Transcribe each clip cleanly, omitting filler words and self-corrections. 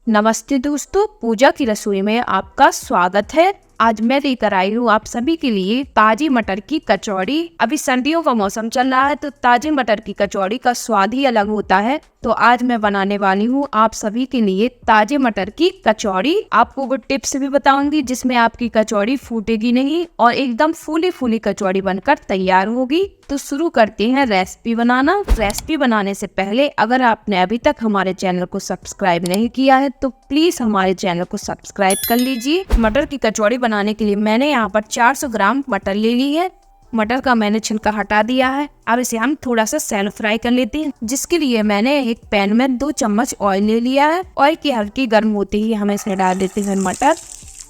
नमस्ते दोस्तों, पूजा की रसोई में आपका स्वागत है। आज मैं लेकर आई हूँ आप सभी के लिए ताजी मटर की कचौड़ी। अभी सर्दियों का मौसम चल रहा है तो ताजे मटर की कचौड़ी का स्वाद ही अलग होता है। तो आज मैं बनाने वाली हूँ आप सभी के लिए ताजे मटर की कचौड़ी। आपको कुछ टिप्स भी बताऊंगी जिसमें आपकी कचौड़ी फूटेगी नहीं और एकदम फूली फूली कचौड़ी बनकर तैयार होगी। तो शुरू करते हैं रेसिपी बनाना। रेसिपी बनाने से पहले अगर आपने अभी तक हमारे चैनल को सब्सक्राइब नहीं किया है तो प्लीज हमारे चैनल को सब्सक्राइब कर लीजिए। मटर की कचौड़ी बनाने के लिए मैंने यहाँ पर 400 ग्राम मटर ले ली है। मटर का मैंने छिलका हटा दिया है। अब इसे हम थोड़ा सा सैलो फ्राई कर लेते हैं, जिसके लिए मैंने एक पैन में 2 चम्मच ऑयल ले लिया है। ऑयल की हल्की गर्म होते ही हम इसमें डाल देते हैं मटर।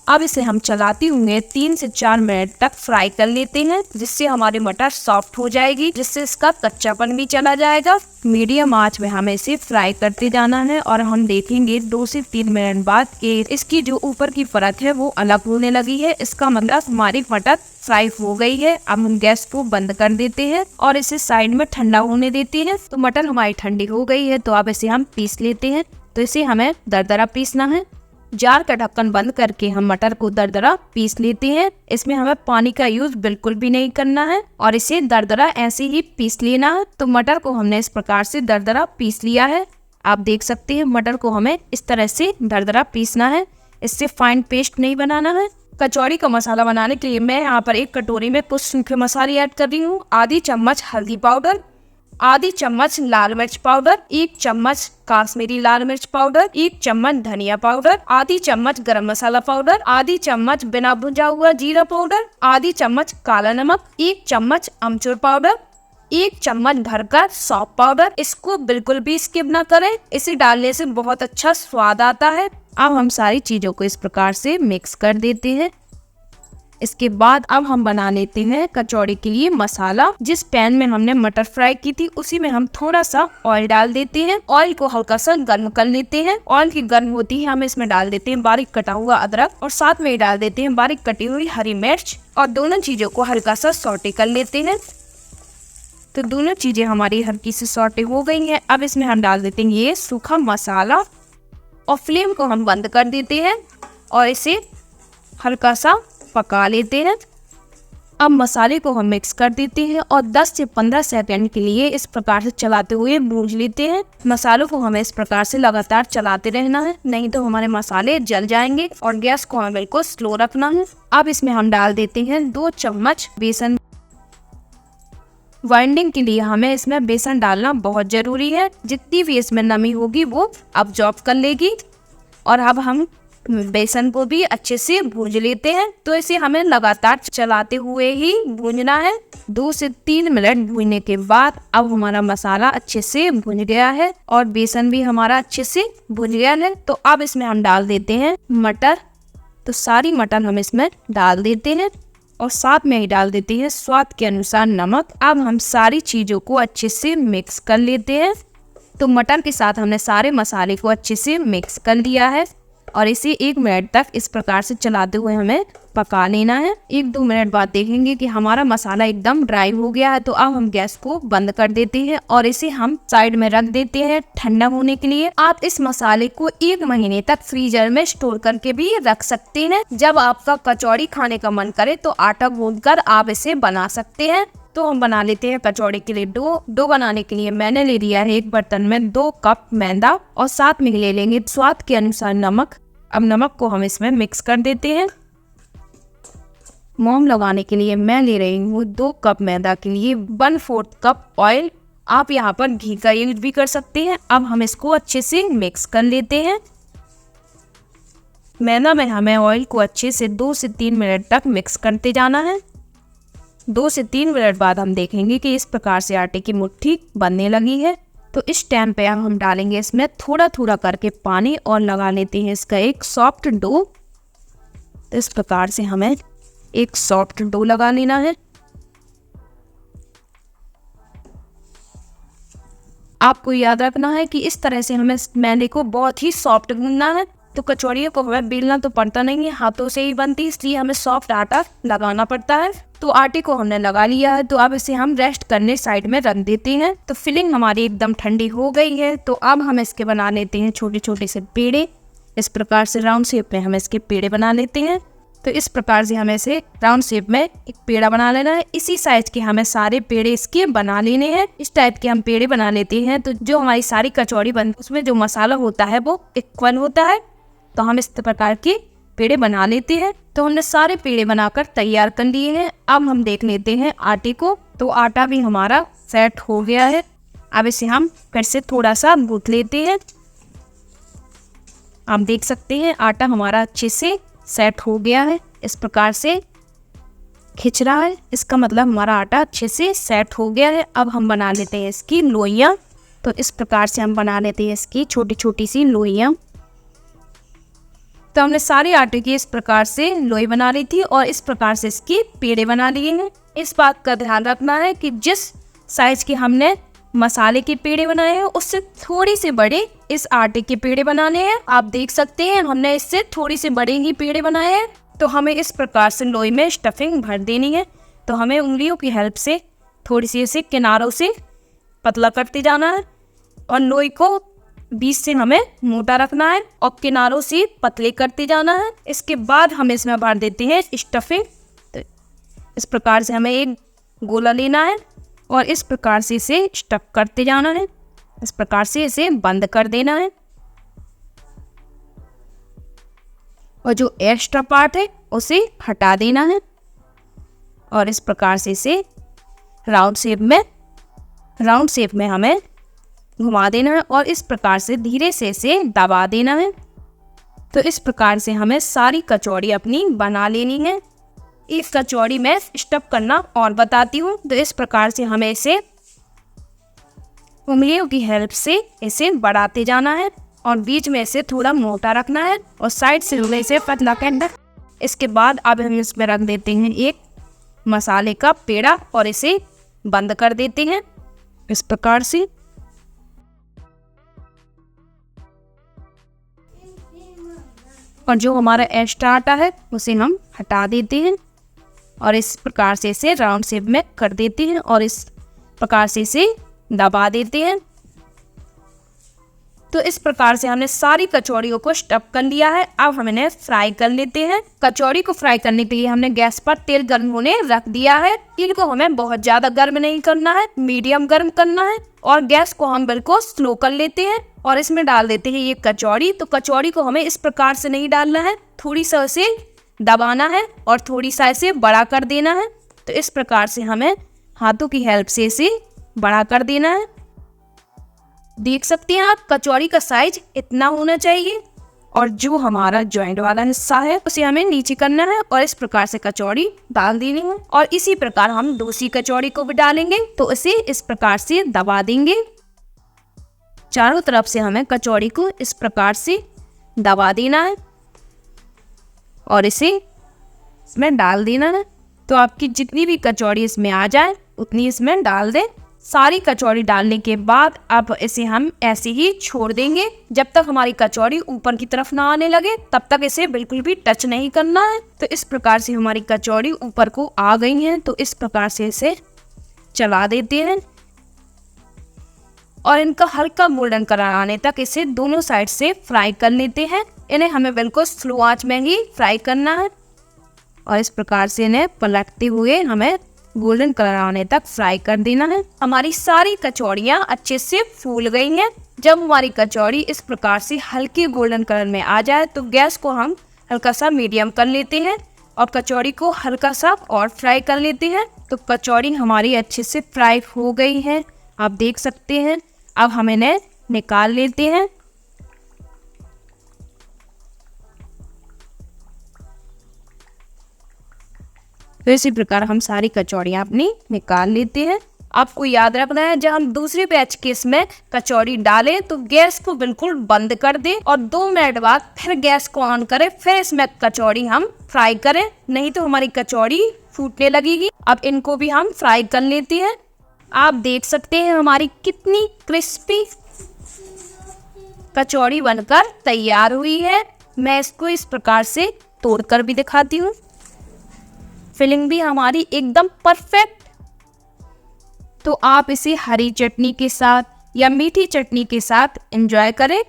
अब इसे हम चलाते हुए 3 से 4 मिनट तक फ्राई कर लेते हैं, जिससे हमारी मटर सॉफ्ट हो जाएगी, जिससे इसका कच्चापन भी चला जाएगा। मीडियम आंच में हमें इसे फ्राई करते जाना है और हम देखेंगे 2 से 3 मिनट बाद कि इसकी जो ऊपर की परत है वो अलग होने लगी है। इसका मतलब हमारी मटर फ्राई हो गई है। अब हम गैस को बंद कर देते हैं और इसे साइड में ठंडा होने देते हैं। तो मटर हमारी ठंडी हो गई है, तो अब इसे हम पीस लेते हैं। तो इसे हमें दरदरा पीसना है। जार का ढक्कन बंद करके हम मटर को दरदरा पीस लेते हैं। इसमें हमें पानी का यूज बिल्कुल भी नहीं करना है और इसे दरदरा ऐसे ही पीस लेना है। तो मटर को हमने इस प्रकार से दरदरा पीस लिया है। आप देख सकते हैं मटर को हमें इस तरह से दरदरा पीसना है, इससे फाइन पेस्ट नहीं बनाना है। कचौड़ी का मसाला बनाने के लिए मैं यहाँ पर एक कटोरी में कुछ सूखे मसाले ऐड कर रही हूँ। आधी चम्मच हल्दी पाउडर, आधी चम्मच लाल मिर्च पाउडर, 1 चम्मच काश्मीरी लाल मिर्च पाउडर, 1 चम्मच धनिया पाउडर, आधी चम्मच गरम मसाला पाउडर, आधी चम्मच बिना भुजा हुआ जीरा पाउडर, आधी चम्मच काला नमक, 1 चम्मच अमचूर पाउडर, 1 चम्मच भरकर सौंफ पाउडर। इसको बिल्कुल भी स्किप ना करें, इसे डालने से बहुत अच्छा स्वाद आता है। अब हम सारी चीजों को इस प्रकार से मिक्स कर देते हैं। इसके बाद अब हम बना लेते हैं कचौड़ी के लिए मसाला। जिस पैन में हमने मटर फ्राई की थी उसी में हम थोड़ा सा ऑयल डाल देते हैं। ऑयल को हल्का सा गर्म कर लेते हैं। ऑयल की गर्म होती है हम इसमें डाल देते हैं बारीक कटा हुआ अदरक और साथ में डाल देते हैं बारीक कटी हुई हरी मिर्च और दोनों चीजों को हल्का सा सौटे कर लेते हैं। तो दोनों चीजें हमारी हल्की से सौटे हो गई हैं। अब इसमें हम डाल देते हैं ये सूखा मसाला और फ्लेम को हम बंद कर देते हैं और इसे हल्का सा पका लेते हैं। अब मसाले को हम मिक्स कर देते हैं और 10 से 15 सेकंड के लिए इस प्रकार से चलाते हुए भून लेते हैं। मसालों को हमें इस प्रकार से लगातार चलाते रहना है, नहीं तो हमारे मसाले जल जाएंगे और गैस को हमें बिल्कुल स्लो रखना है। अब इसमें हम डाल देते हैं 2 चम्मच बेसन। बाइंडिंग के लिए हमें इसमें बेसन डालना बहुत जरूरी है। जितनी भी इसमें नमी होगी वो अब्जॉर्ब कर लेगी। और अब हम बेसन को भी अच्छे से भून लेते हैं। तो इसे हमें लगातार चलाते हुए ही भूनना है। 2 से 3 मिनट भूनने के बाद अब हमारा मसाला अच्छे से भुन गया है और बेसन भी हमारा अच्छे से भुन गया है। तो अब इसमें हम डाल देते हैं मटर। तो सारी मटर हम इसमें डाल देते हैं और साथ में ही डाल देते हैं स्वाद के अनुसार नमक। अब हम सारी चीजों को अच्छे से मिक्स कर लेते हैं। तो मटर के साथ हमने सारे मसाले को अच्छे से मिक्स कर लिया है और इसे 1 मिनट तक इस प्रकार से चलाते हुए हमें पका लेना है। 1-2 मिनट बाद देखेंगे कि हमारा मसाला एकदम ड्राई हो गया है। तो अब हम गैस को बंद कर देते हैं और इसे हम साइड में रख देते हैं ठंडा होने के लिए। आप इस मसाले को 1 महीने तक फ्रीजर में स्टोर करके भी रख सकते हैं। जब आपका कचौड़ी खाने का मन करे तो आटा गूंथकर आप इसे बना सकते हैं। तो हम बना लेते हैं कचौड़ी के लिए डो बनाने के लिए मैंने ले लिया है एक बर्तन में 2 कप मैदा और साथ में ले लेंगे स्वाद के अनुसार नमक। अब नमक को हम इसमें मिक्स कर देते हैं। मोम लगाने के लिए मैं ले रही हूँ 2 कप मैदा के लिए 1/4 कप ऑयल। आप यहाँ पर घी का यूज भी कर सकते हैं। अब हम इसको अच्छे से मिक्स कर लेते हैं। मैदा में हमें ऑयल को अच्छे से 2 से 3 मिनट तक मिक्स करते जाना है। 2 से 3 मिनट बाद हम देखेंगे कि इस प्रकार से आटे की मुट्ठी बनने लगी है। तो इस टाइम पे हम डालेंगे इसमें थोड़ा थोड़ा करके पानी और लगा लेते हैं इसका एक सॉफ्ट डो। तो इस प्रकार से हमें एक सॉफ्ट डो लगा लेना है। आपको याद रखना है कि इस तरह से हमें मैदे को बहुत ही सॉफ्ट गूंदना है। तो कचौड़ियों को हमें बेलना तो पड़ता नहीं है, हाथों से ही बनती, इसलिए हमें सॉफ्ट आटा लगाना पड़ता है। तो आटे को हमने लगा लिया है। तो अब इसे हम रेस्ट करने साइड में रख देते हैं। तो फिलिंग हमारी एकदम ठंडी हो गई है। तो अब हम इसके बना लेते हैं छोटे छोटे से पेड़े। इस प्रकार से राउंड शेप में हम इसके पेड़े बना लेते हैं। तो इस प्रकार से हमें इसे राउंड शेप में एक पेड़ा बना लेना है। इसी साइज के हमें सारे पेड़े इसके बना लेने हैं। इस टाइप के हम पेड़े बना लेते हैं तो जो हमारी सारी कचौड़ी बनती है उसमें जो मसाला होता है वो इक्वल होता है। तो हम इस प्रकार के पेड़े बना लेते हैं। तो हमने सारे पेड़े बनाकर तैयार कर लिए हैं। अब हम देख लेते हैं आटे को। तो आटा भी हमारा सेट हो गया है। अब इसे हम फिर से थोड़ा सा गूंथ लेते हैं। आप देख सकते हैं आटा हमारा अच्छे से सेट हो गया है। इस प्रकार से खिंच रहा है, इसका मतलब हमारा आटा अच्छे से सेट हो गया है। अब हम बना लेते हैं इसकी लोइयाँ। तो इस प्रकार से हम बना लेते हैं इसकी छोटी छोटी सी लोइयाँ। तो हमने सारे आटे की इस प्रकार से लोई बना ली थी और इस प्रकार से इसके पेड़े बना लिए हैं। इस बात का ध्यान रखना है कि जिस साइज के हमने मसाले के पेड़े बनाए हैं उससे थोड़ी से बड़े इस आटे के पेड़े बनाने हैं। आप देख सकते हैं हमने इससे थोड़ी से बड़े ही पेड़े बनाए हैं। तो हमें इस प्रकार से लोई में स्टफिंग भर देनी है। तो हमें उंगलियों की हेल्प से थोड़ी सी इसे किनारों से पतला करते जाना है और लोई को बीच से हमें मोटा रखना है और किनारों से पतले करते जाना है। इसके बाद हम इसमें भर देते हैं स्टफिंग। तो इस प्रकार से हमें एक गोला लेना है और इस प्रकार से इसे स्टफ करते जाना है। इस प्रकार से इसे बंद कर देना है और जो एक्स्ट्रा पार्ट है उसे हटा देना है और इस प्रकार से इसे राउंड शेप में हमें घुमा देना है और इस प्रकार से धीरे से इसे दबा देना है। तो इस प्रकार से हमें सारी कचौड़ी अपनी बना लेनी है। इस कचौड़ी में स्टफ करना और बताती हूँ। तो इस प्रकार से हमें इसे उंगलियों की हेल्प से इसे बढ़ाते जाना है और बीच में इसे थोड़ा मोटा रखना है और साइड से हमें इसे पतला करना। इसके बाद अब हम इसमें रख देते हैं एक मसाले का पेड़ा और इसे बंद कर देते हैं इस प्रकार से। और जो हमारा एक्स्ट्रा आटा है उसे हम हटा देते हैं और इस प्रकार से इसे राउंड शेप में कर देते हैं और इस प्रकार से इसे दबा देते हैं। तो इस प्रकार से हमने सारी कचौड़ियों को स्टफ कर लिया है। अब हम इन्हें फ्राई कर लेते हैं। कचौड़ी को फ्राई करने के लिए हमने गैस पर तेल गर्म होने रख दिया है। तेल को हमें बहुत ज्यादा गर्म नहीं करना है, मीडियम गर्म करना है और गैस को हम बिल्कुल स्लो कर लेते हैं और इसमें डाल देते हैं ये कचौड़ी। तो कचौड़ी को हमें इस प्रकार से नहीं डालना है, थोड़ी सा इसे दबाना है और थोड़ी सा इसे बड़ा कर देना है। तो इस प्रकार से हमें हाथों की हेल्प से इसे बड़ा कर देना है। देख सकते हैं आप कचौड़ी का साइज इतना होना चाहिए और जो हमारा जॉइंट वाला हिस्सा है उसे हमें नीचे करना है और इस प्रकार से कचौड़ी डाल देनी है। और इसी प्रकार हम दूसरी कचौड़ी को भी डालेंगे। तो इसे इस प्रकार से दबा देंगे। चारों तरफ से हमें कचौड़ी को इस प्रकार से दबा देना है और इसे इसमें डाल देना है। तो आपकी जितनी भी कचौड़ी इसमें आ जाए उतनी इसमें डाल दें। सारी कचौड़ी डालने के बाद अब इसे हम ऐसे ही छोड़ देंगे जब तक हमारी कचौड़ी ऊपर की तरफ ना आने लगे, तब तक इसे बिल्कुल भी टच नहीं करना है। तो इस प्रकार से हमारी कचौड़ी ऊपर को आ गई है। तो इस प्रकार से इसे चला देते हैं और इनका हल्का गोल्डन कलर आने तक इसे दोनों साइड से फ्राई कर लेते हैं। इन्हें हमें बिल्कुल स्लो आंच में ही फ्राई करना है और इस प्रकार से इन्हें पलटते हुए हमें गोल्डन कलर आने तक फ्राई कर देना है। हमारी सारी कचौड़ियाँ अच्छे से फूल गई हैं। जब हमारी कचौड़ी इस प्रकार से हल्के गोल्डन कलर में आ जाए तो गैस को हम हल्का सा मीडियम कर लेते हैं और कचौड़ी को हल्का सा और फ्राई कर लेते हैं। तो कचौड़ी हमारी अच्छे से फ्राई हो गई है, आप देख सकते हैं। अब हम इन्हें निकाल लेते हैं। तो इसी प्रकार हम सारी कचौड़ियाँ अपनी निकाल लेते हैं। आपको याद रखना है जब हम दूसरे बैच के इसमें कचौड़ी डालें तो गैस को बिल्कुल बंद कर दें और 2 मिनट बाद फिर गैस को ऑन करें, फिर इसमें कचौड़ी हम फ्राई करें, नहीं तो हमारी कचौड़ी फूटने लगेगी। अब इनको भी हम फ्राई कर लेते हैं। आप देख सकते हैं हमारी कितनी क्रिस्पी कचौड़ी बनकर तैयार हुई है। मैं इसको इस प्रकार से तोड़कर भी दिखाती हूँ। फिलिंग भी हमारी एकदम परफेक्ट। तो आप इसे हरी चटनी के साथ या मीठी चटनी के साथ एंजॉय करें।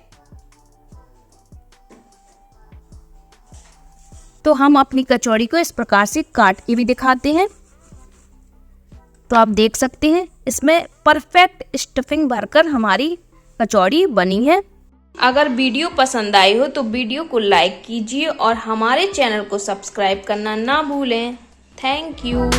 तो हम अपनी कचौड़ी को इस प्रकार से काट के भी दिखाते हैं। तो आप देख सकते हैं इसमें परफेक्ट स्टफिंग भरकर हमारी कचौड़ी बनी है। अगर वीडियो पसंद आई हो तो वीडियो को लाइक कीजिए और हमारे चैनल को सब्सक्राइब करना ना भूलें। Thank you.